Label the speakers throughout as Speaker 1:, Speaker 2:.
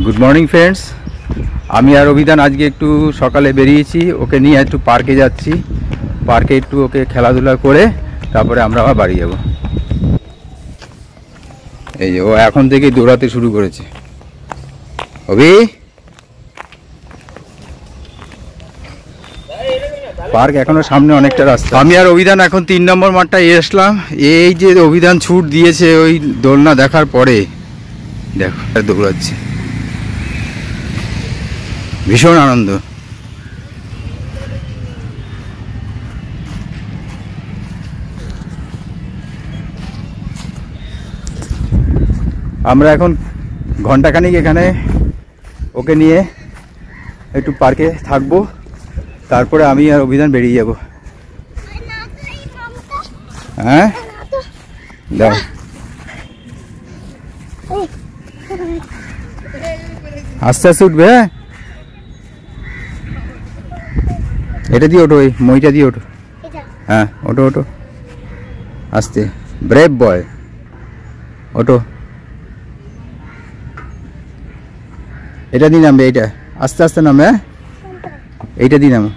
Speaker 1: Good morning friends, আমি আর অভিধান আজকে একটু সকালে বেরিয়েছি, ওকে নিয়ে একটু পার্কে যাচ্ছি। পার্কে একটু ওকে খেলাধুলা করে তারপরে আমরা আবার বাড়ি যাব। এই যে ও এখন থেকেই দৌড়াতে শুরু করেছে। অভি, পার্ক এখনো সামনে অনেকটা রাস্তা। আমি আর অভিধান এখন 3 নম্বর মাঠটায় এসলাম। এই যে অভিধান ছুট দিয়েছে ওই দোলনা দেখার পরে, দেখো দৌড়াচ্ছে, ভীষণ আনন্দ। আমরা এখন ঘন্টাখানিক এখানে ওকে নিয়ে একটু পার্কে থাকবো, তারপরে আমি আর অভিধান বেরিয়ে যাব। হ্যাঁ দাও, আস্তে আস্তে উঠবে। হ্যাঁ, এটা দিয়ে ওঠো, ওই মইটা দিয়ে ওঠো। হ্যাঁ ওঠো ওঠো, আস্তে, ব্রেভ বয়, ওঠো। এটা দিয়ে নামবে, এইটা আস্তে আস্তে নামবে। হ্যাঁ, এইটা দিয়ে নামো।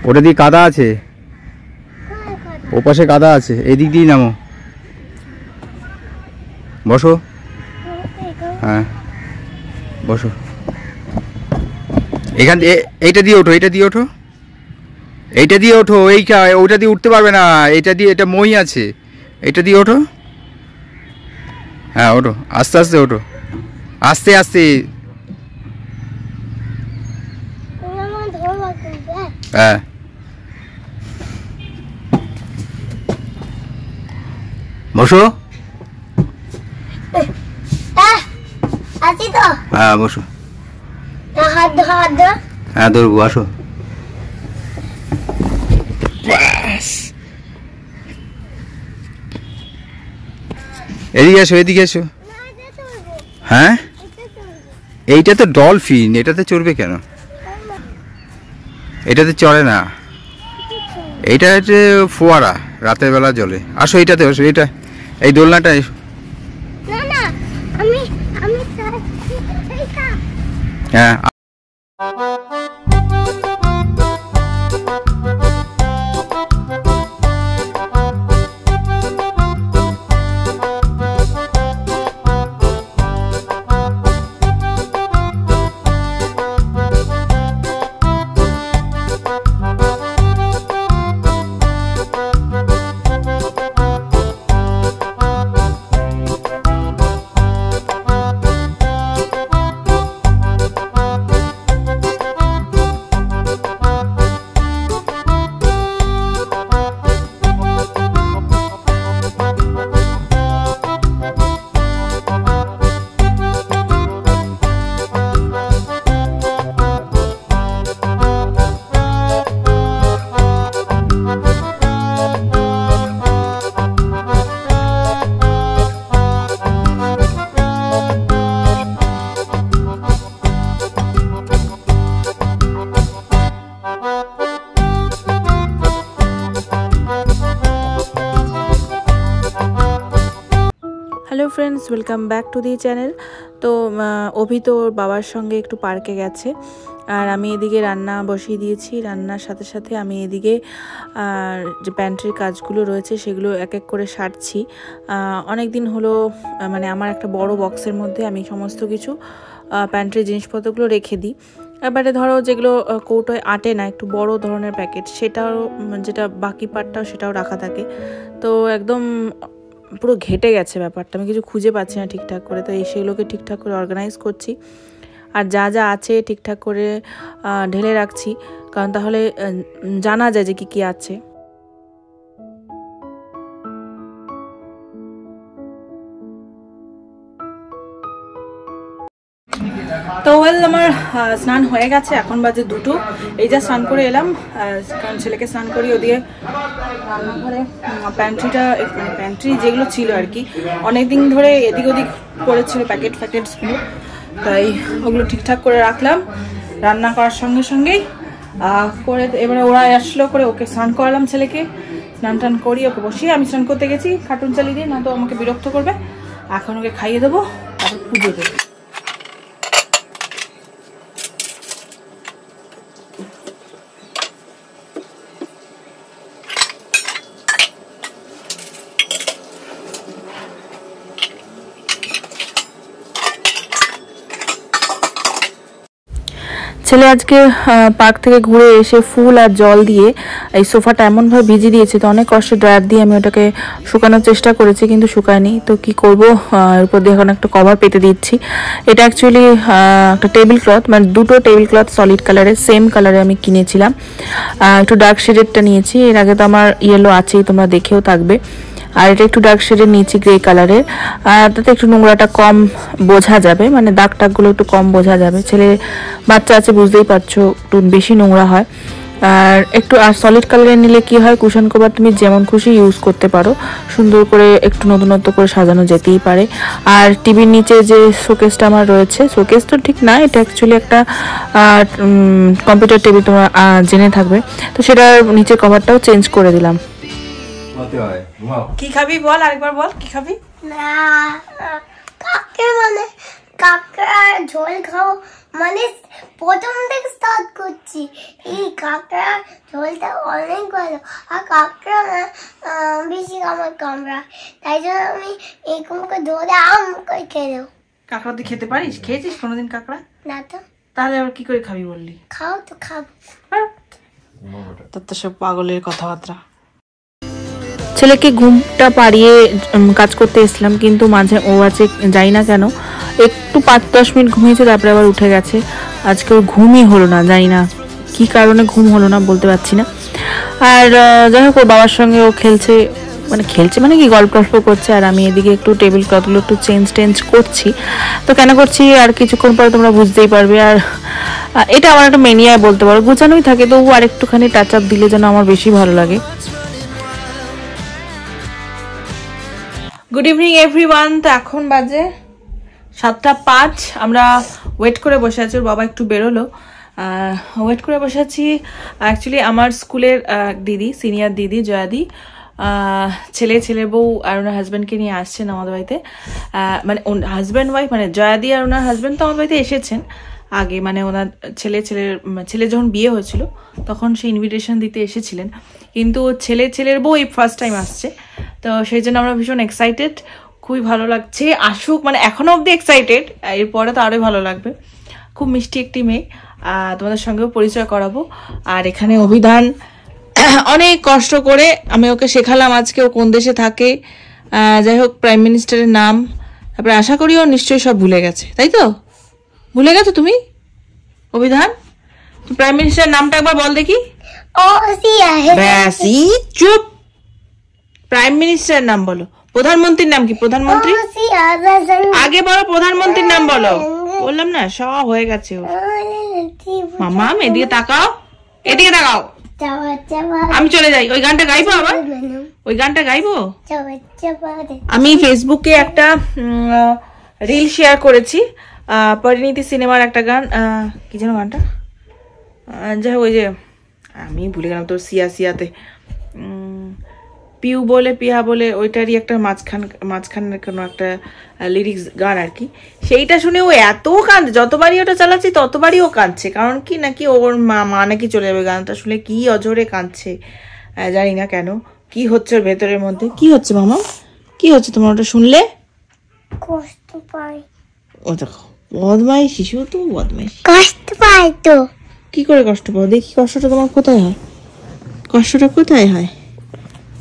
Speaker 1: ওটা দিয়ে কাদা আছে, ও পাশে কাদা আছে, এই দিক দিয়ে নামো। বসো, হ্যাঁ বসো। এখান দিয়ে এইটা দিয়ে ওঠো, এইটা দিয়ে ওঠো, এইটা দিয়ে ওঠো। এইটা ওইটা দিয়ে উঠতে পারবে না, এইটা দিয়ে, এটা মই আছে, এইটা দিয়ে ওঠো। হ্যাঁ ওঠো, আস্তে আস্তে ওঠো, আস্তে আস্তে। হ্যাঁ বসো, হ্যাঁ বসো, হ্যাঁ ধরবো, আসো। এদিকে এসো, এদিকে এসো। হ্যাঁ, এইটা তো ডলফিন, এটাতে চড়বে কেন? এটাতে চড়ে না, এইটা হচ্ছে ফোয়ারা, রাতের বেলা জলে। আসো এইটাতে, আসো, এটা এই দোলনাটা এসো। হ্যাঁ
Speaker 2: hello friends, welcome back to the channel. তো অভি তো ওর বাবার সঙ্গে একটু পার্কে গেছে, আর আমি এদিকে রান্না বসিয়ে দিয়েছি। রান্নার সাথে সাথে আমি এদিকে যে প্যান্ট্রির কাজগুলো রয়েছে সেগুলো এক এক করে সারছি। অনেক দিন হলো, মানে আমার একটা বড় বক্সের মধ্যে আমি সমস্ত কিছু প্যান্ট্রির জিনিসপত্রগুলো রেখে দিই। এবারে ধরো যেগুলো কৌটোয় আটে না, একটু বড় ধরনের প্যাকেট, সেটাও, যেটা বাকি পার্টটাও সেটাও রাখা থাকে। তো একদম পুরো ঘেটে গেছে ব্যাপারটা, আমি কিছু খুঁজে পাচ্ছি না ঠিকঠাক করে। তো সেগুলোকে ঠিকঠাক করে অর্গানাইজ করছি, আর যা যা আছে ঠিকঠাক করে ঢেলে রাখছি, কারণ তাহলে জানা যায় যে কি আছে। তো আমার স্নান হয়ে গেছে, এখন বাজে 2টো। এই যা স্নান করে এলাম, কারণ ছেলেকে স্নান করি। ওদিকে রান্নাঘরে প্যান্ট্রিটা, মানে প্যান্ট্রি যেগুলো ছিল আর কি, অনেকদিন ধরে এদিক ওদিক পড়েছিল প্যাকেটসগুলো, তাই ওগুলো ঠিকঠাক করে রাখলাম রান্না করার সঙ্গে সঙ্গেই করে। এবারে ওরা আসলো, করে ওকে স্নান করালাম, ছেলেকে স্নান টান করিয়ে ওকে বসিয়ে আমি স্নান করতে গেছি, কার্টুন চালিয়ে দিয়ে, না তো আমাকে বিরক্ত করবে। এখন ওকে খাইয়ে দেবো, তারপর পুজো দেবো। ছেলে আজকে পার্ক থেকে ঘুরে এসে ফুল আর জল দিয়ে এই সোফাটা এমনভাবে ভিজিয়ে দিয়েছে, তো অনেক কষ্টে ড্রায়ার দিয়ে আমি ওটাকে শুকানোর চেষ্টা করেছি, কিন্তু শুকায়নি। তো কি করবো, এর উপর দিয়ে এখন একটা কভার পেতে দিচ্ছি। এটা অ্যাকচুয়ালি একটা টেবিল ক্লথ, মানে দুটো টেবিল ক্লথ সলিড কালারের, সেম কালারে আমি কিনেছিলাম। একটু ডার্ক শেডেরটা নিয়েছি, এর আগে তো আমার ইয়েলো আছেই, তোমরা দেখেও থাকবে। আর এটা একটু ডার্ক শেডের নিচে গ্রে কালারের, আর তাতে একটু নোংরাটা কম বোঝা যাবে, মানে দাগ টাগগুলো একটু কম বোঝা যাবে। ছেলে বাচ্চা আছে, বুঝতেই পারছো, একটু বেশি নোংরা হয়। আর একটু আর সলিড কালারের নিলে কি হয়, কুশন কভার তুমি যেমন খুশি ইউজ করতে পারো, সুন্দর করে একটু নতুনত্ব করে সাজানো যেতেই পারে। আর টিভির নিচে যে শোকেসটা আমার রয়েছে, শোকেস তো ঠিক না, এটা অ্যাকচুয়ালি একটা কম্পিউটার টেবিল, তোমরা জেনে থাকবে, তো সেটার নিচের কভারটাও চেঞ্জ করে দিলাম। কি খাবি বল, আরেকবার বল, কি খাবি?
Speaker 3: না মানে কাঁকড়া ঝোল খাও, মানে প্রথম থেকে স্টার্ট করছি। এই কাঁকড়া ঝোলটা অনেক ভালো, আর কাঁকড়া বেশি আমার কামড়া, তাই জন্য আমি এরকম করে ধরে আম করে খেয়ে দেবো।
Speaker 2: কাঁকড়া তুই খেতে পারিস? খেয়েছিস কোনোদিন কাঁকড়া?
Speaker 3: না তো।
Speaker 2: তাহলে আবার কি করে খাবি বললি?
Speaker 3: খাও তো, খাবো।
Speaker 2: তোর তো সব পাগলের কথাবার্তা। ছেলেকে ঘুমটা পাড়িয়ে কাজ করতে এসলাম, কিন্তু মাঝে ও আছে যাই না কেন একটু 5-10 মিনিট ঘুমিয়েছে, তারপরে আবার উঠে গেছে। আজকে ওর ঘুমই হলো না, জানি না কি কারণে ঘুম হলো না, বলতে পারছি না। আর যাই হোক, ওর বাবার সঙ্গে ও খেলছে মানে কি গল্প করছে, আর আমি এদিকে একটু টেবিল ক্লথগুলো একটু চেঞ্জ করছি। তো কেন করছি আর কিছুক্ষণ পরে তোমরা বুঝতেই পারবে। আর এটা আমার একটা মেনিয়ায় বলতে পারো, গোছানোই থাকে, তো ও আর একটুখানি টাচ আপ দিলে যেন আমার বেশি ভালো লাগে। Good evening everyone. তো এখন বাজে 7:05, আমরা ওয়েট করে বসে আছি, ওর বাবা একটু বেরোলো, ওয়েট করে বসে আছি। অ্যাকচুয়ালি আমার স্কুলের দিদি, সিনিয়র দিদি জয়াদি, ছেলের বউ আর ওনার হাজব্যান্ডকে নিয়ে আসছেন আমাদের বাড়িতে, মানে হাজব্যান্ড ওয়াইফ, মানে জয়াদি আর ওনার হাজব্যান্ড তো আমাদের বাড়িতে এসেছেন আগে, মানে ওনার ছেলে যখন বিয়ে হয়েছিল তখন সে ইনভিটেশন দিতে এসেছিলেন, কিন্তু ছেলের বউ এই ফার্স্ট টাইম আসছে। তো সেই জন্য আমরা ভীষণ এক্সাইটেড, খুবই ভালো লাগছে, আসুক, মানে এখনো অব্দি এক্সাইটেড, এরপরে তো আরোই ভালো লাগবে। খুব মিষ্টি একটি মেয়ে, তোমাদের সঙ্গেও পরিচয় করাবো। আর এখানে অভিধান অনেক কষ্ট করে আমি ওকে শেখালাম আজকে, ও কোন দেশে থাকে, যাই হোক প্রাইম মিনিস্টারের নাম, তারপরে আশা করি ও নিশ্চয়ই সব ভুলে গেছে, তাই তো? ভুলে গেছো তুমি অভিধান? প্রাইম মিনিস্টারের নামটা একবার বল দেখি। ব্যাসি, চুপ। প্রাইম মিনিস্টারের নাম বলো। প্রধানমন্ত্রীর নাম কি? প্রধানমন্ত্রী আগে বলো, প্রধানমন্ত্রীর নাম বলো। বললাম না, সব হয়ে গেছে। মামা এদিকে তাকাও, এদিকে তাকাও। আমি চলে যাই, ওই গানটা গাইবো আবার, ওই গানটা গাইবো। আমি ফেসবুকে একটা রিল শেয়ার করেছি, পরিণীতি সিনেমার একটা গান, কি যেন গানটা, যাই হোক, ওই যে আমি ভুলে গেলাম তোর সিয়াতে, পিউ বলে পিয়া বলে, ওইটারই একটা মাঝখানের কোনো একটা লিরিক্স গান আর কি। সেইটা শুনে ও এত কাঁদছে, যতবারই ওটা চালাচ্ছি ততবারই ও কাঁদছে। কারণ কি নাকি ওর মা নাকি চলে যাবে, গানটা শুনে কি অজরে কাঁদছে, জানি না কেন, কি হচ্ছে ওর ভেতরের মধ্যে। কি হচ্ছে মামা, কি হচ্ছে তোমার ওটা শুনলে?
Speaker 3: কষ্ট পাই।
Speaker 2: ও দেখো, বদমাই শিশু তো, বদমাইশ,
Speaker 3: কষ্ট পাই তো।
Speaker 2: কি করে কষ্ট পাও দেখি? কষ্টটা তোমার কোথায় হয়? কষ্টটা কোথায় হয়?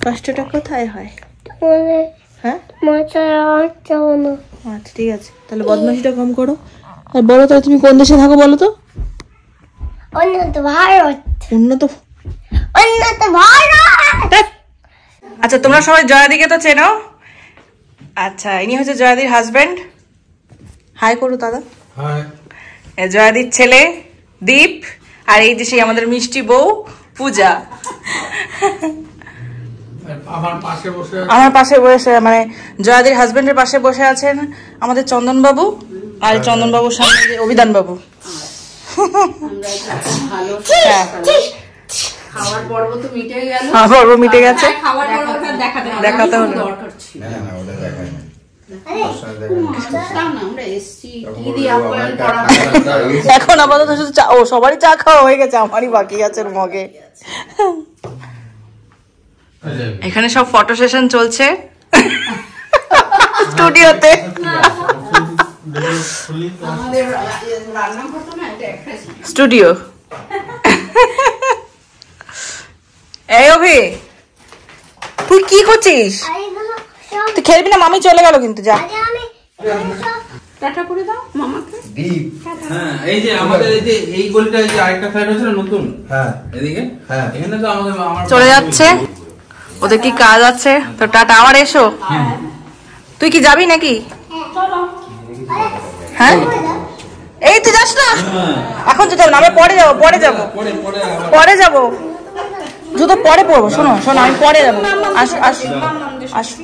Speaker 2: কষ্টটা কোথায় হয়? হ্যাঁ, আচ্ছা ঠিক আছে, তাহলে বদমাশিটা কম করো। আর বলো তো, তুমি কোন দেশে থাকো বলো তো?
Speaker 3: উন্নত ভারত।
Speaker 2: উন্নত ভারত। আচ্ছা, তোমরা সবাই জয়াদিকে তো চেনো। আচ্ছা, ইনি হচ্ছে জয়াদির হাজবেন্ড। হাই করো দাদা। জয়াদির ছেলে দীপ, আর এই যে সেই আমাদের মিষ্টি বউ পূজা। আমার পাশে বসে, মানে জয়াদির হাজবেন্ডের পাশে বসে আছেন আমাদের চন্দন বাবু, আর চন্দন বাবুর সামনে যে অভিধান বাবু। পর্ব মিটে গেছে, দেখাতে হলো। এখন আপাতত শুধু চা, ও সবারই চা খাওয়া হয়ে গেছে, আমারই বাকি আছে মগে। এখানে সব ফটো সেশন চলছে স্টুডিওতে। স্টুডিও। এই অভি, তুই কি করছিস? তুই খেলবি না? মামি চলে গেল কিন্তু, যা।
Speaker 4: টাটা করে দাও মামাকে।
Speaker 5: হ্যাঁ, এই যে আমাদের এই যে এই গলিটা, এই যে আরেকটা ফ্ল্যাট হয়েছে না নতুন,
Speaker 1: হ্যাঁ
Speaker 5: এদিকে, হ্যাঁ, এখানে তো আমাদের আমার
Speaker 2: চলে যাচ্ছে, ওদের কি কাজ আছে তো টাটা। আবার এসো। তুই কি যাবি নাকি? হ্যাঁ, এই তুই যাস না এখন? তো যাবো না, আমি পরে যাবো, পরে যাবো, পরে যাবো, জুতো পরে পরবো। শোনো শোনো, আমি পরে যাবো। আসো আসো আসো,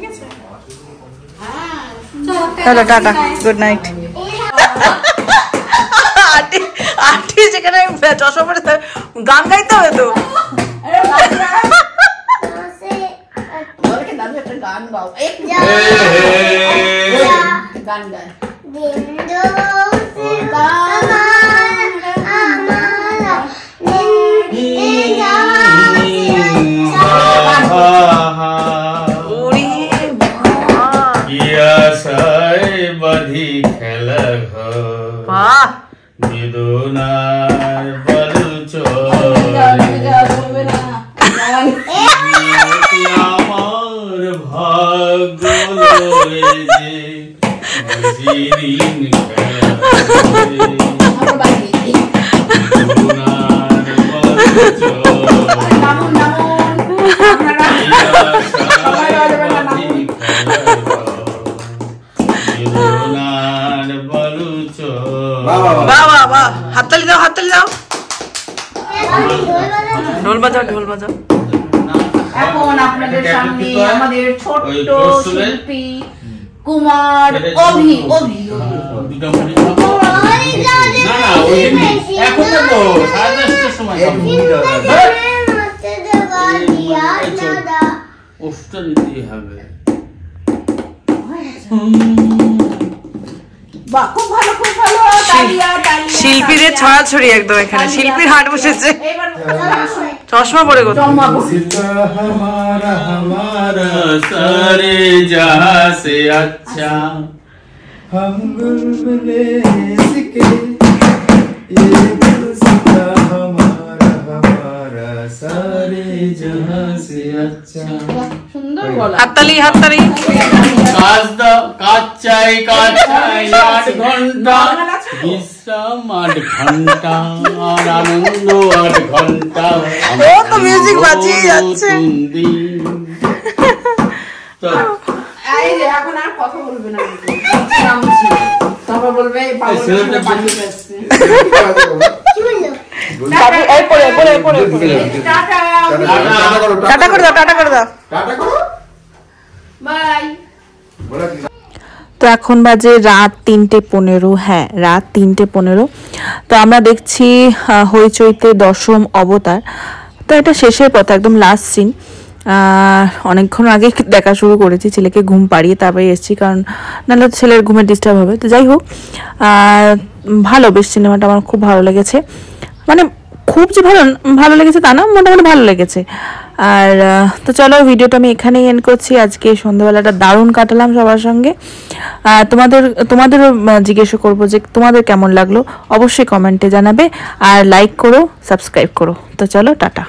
Speaker 2: চলো টাটা, গুড নাইট। আন্টি যেখানে চশমা পরে গান গাইতে হবে তো।
Speaker 4: গান গাও, গান গায়।
Speaker 5: বাধি খেলা ঘর বেদনার বলুচ আমার ভাগ্য
Speaker 2: হাততালি দাও, হাততালি দাও, ঢোল বাজাও, ঢোল বাজাও।
Speaker 4: এখন আপনাদের সামনে আমাদের ছোট্ট শিল্পী কুমার অভি।
Speaker 2: শিল্পীদের ছড়াছড়ি একদম এখানে, শিল্পীর হাট বসেছে। চশমা পরে গো,
Speaker 5: সারে জাহা সে আচ্ছা हम बुलबुले इसके ये गुलसिता हमारा हमारा सारे जहां से अच्छा।
Speaker 4: সুন্দর গলা।
Speaker 2: হাততালি, হাততালি।
Speaker 5: কাজ দাও, কাজ চাই, কাজ চাই 8 ঘন্টা, বিশ্রাম 8 ঘন্টা, আর আনন্দ 8 ঘন্টা।
Speaker 2: ও তো মিউজিক বাজিয়ে যাচ্ছে।
Speaker 5: তো
Speaker 4: এই যে এখন আর কথা বলবে না, তারপর বলবে
Speaker 2: টাটা করে দাও, টাটা করে দাও।
Speaker 4: বাই।
Speaker 2: তো এখন বাজে রাত 3:15। হ্যাঁ, রাত 3:15। তো আমরা দেখছি হইচইতে 10ম অবতার। তো এটা শেষের পথে, একদম লাস্ট সিন। অনেকক্ষণ আগে দেখা শুরু করেছি, ছেলেকে ঘুম পাড়িয়ে তারপরে এসেছি, কারণ নাহলে ছেলের ঘুমের ডিস্টার্ব হবে। তো যাই হোক, ভালো, বেশ সিনেমাটা আমার খুব ভালো লেগেছে। মানে খুব যে ভালো লেগেছে তা না, মোটামুটি ভালো লেগেছে। আর তো চলো, ভিডিওটা আমি এখানেই এন্ড করছি। আজকে সন্ধ্যাবেলাটা দারুণ কাটালাম সবার সঙ্গে। তোমাদেরও জিজ্ঞাসা করবো যে তোমাদের কেমন লাগলো, অবশ্যই কমেন্টে জানাবে, আর লাইক করো, সাবস্ক্রাইব করো। তো চলো, টাটা।